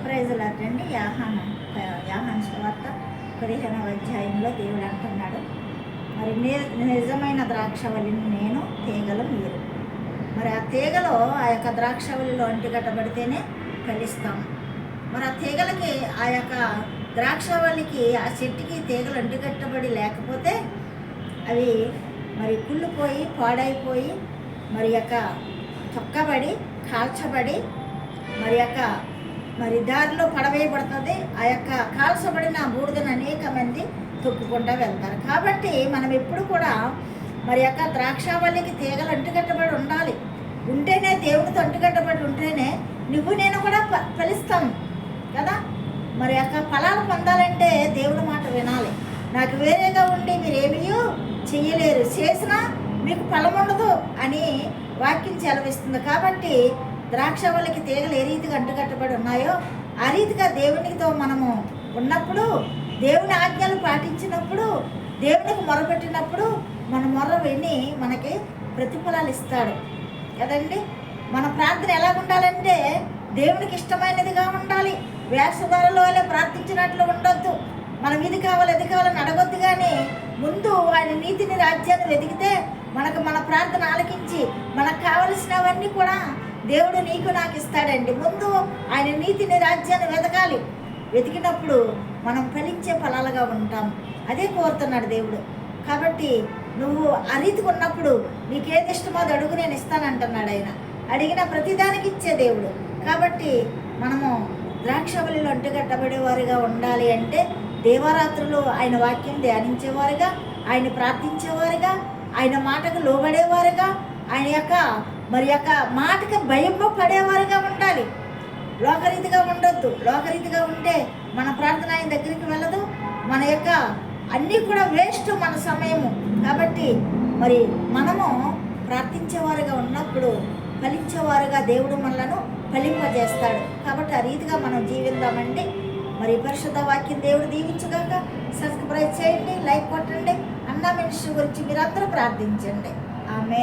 Praise లాటండి. యాహాను సువార్త 15వ అధ్యాయంలో దేవుడు అంటున్నాడు, మరి నిజమైన ద్రాక్షవల్లిని నేను, తీగలు మీరు. మరి ఆ తీగలో ఆ యొక్క ద్రాక్షవల్లిలో అంటికట్టబడితేనే ఫలిస్తాము. మరి ఆ తీగలకి, ఆ యొక్క ద్రాక్షవల్లికి, ఆ చెట్టుకి తీగలు అంటికట్టబడి లేకపోతే అవి మరి కుళ్ళిపోయి పాడైపోయి మరి యొక్క తొక్కబడి కాల్చబడి మరి దారిలో పడవేయబడుతుంది. ఆ యొక్క కాల్చబడిన బూడిదను అనేక మంది తొక్కుకుంటూ వెళ్తారు. కాబట్టి మనం ఎప్పుడు కూడా మరి యొక్క ద్రాక్షావల్లికి తీగలు అంటుకట్టబడి ఉండాలి. ఉంటేనే, దేవుడితో అంటుకట్టబడి ఉంటేనే నువ్వు నేను కూడా ఫలిస్తాం కదా. మరి యొక్క ఫలాలు పొందాలంటే దేవుడి మాట వినాలి. నాకు వేరేగా ఉండి మీరేమీ చెయ్యలేరు, చేసినా మీకు ఫలం ఉండదు అని వాక్యం సెలవిస్తుంది. కాబట్టి ద్రాక్షవల్లికి తీగలు ఏ రీతిగా అంటుకట్టబడి ఉన్నాయో ఆ రీతిగా దేవునితో మనము ఉన్నప్పుడు, దేవుని ఆజ్ఞలు పాటించినప్పుడు, దేవునికి మొరపెట్టినప్పుడు మన మొర్ర విని మనకి ప్రతిఫలాలు ఇస్తాడు కదండి. మన ప్రార్థన ఎలా ఉండాలంటే దేవునికి ఇష్టమైనదిగా ఉండాలి. వేషధారలో ప్రార్థించినట్లు ఉండొద్దు. మనం ఇది కావాలి అది కావాలని అడగొద్దు, కానీ ముందు ఆయన నీతిని, రాజ్యాన్ని వెతికితే మనకు మన ప్రార్థన ఆలకించి మనకు కావలసినవన్నీ కూడా దేవుడు నీకు నాకు ఇస్తాడండి. ముందు ఆయన నీతిని, రాజ్యాన్ని వెతకాలి. వెతికినప్పుడు మనం ఫలించే ఫలాలుగా ఉంటాం. అదే కోరుతున్నాడు దేవుడు. కాబట్టి నువ్వు ఆ రీతికి ఉన్నప్పుడు నీకేది ఇష్టమో అది అడుగు, నేను ఇస్తానంటున్నాడు ఆయన. అడిగిన ప్రతిదానికి ఇచ్చే దేవుడు. కాబట్టి మనము ద్రాక్షవల్లిలో అంటుకట్టబడేవారుగా ఉండాలి అంటే దేవరాత్రులు ఆయన వాక్యం ధ్యానించేవారుగా, ఆయన ప్రార్థించేవారుగా, ఆయన మాటకు లోబడేవారుగా, ఆయన యొక్క మాటకి భయంలో పడేవారుగా ఉండాలి. లోకరీతిగా ఉండొద్దు. లోకరీతిగా ఉంటే మన ప్రార్థన ఆయన దగ్గరికి వెళ్ళదు. మన యొక్క అన్నీ కూడా వేస్ట్, మన సమయము. కాబట్టి మరి మనము ప్రార్థించేవారుగా ఉన్నప్పుడు ఫలించేవారుగా దేవుడు మనలను ఫలింపజేస్తాడు. కాబట్టి ఆ రీతిగా మనం జీవిద్దామండి. మరి పరిశుద్ధ వాక్యం దేవుడు దీవించుగాక. సబ్స్క్రైబ్ చేయండి, లైక్ కొట్టండి. అన్నా మినిస్ట్రీ గురించి మీరందరూ ప్రార్థించండి. ఆమేన్.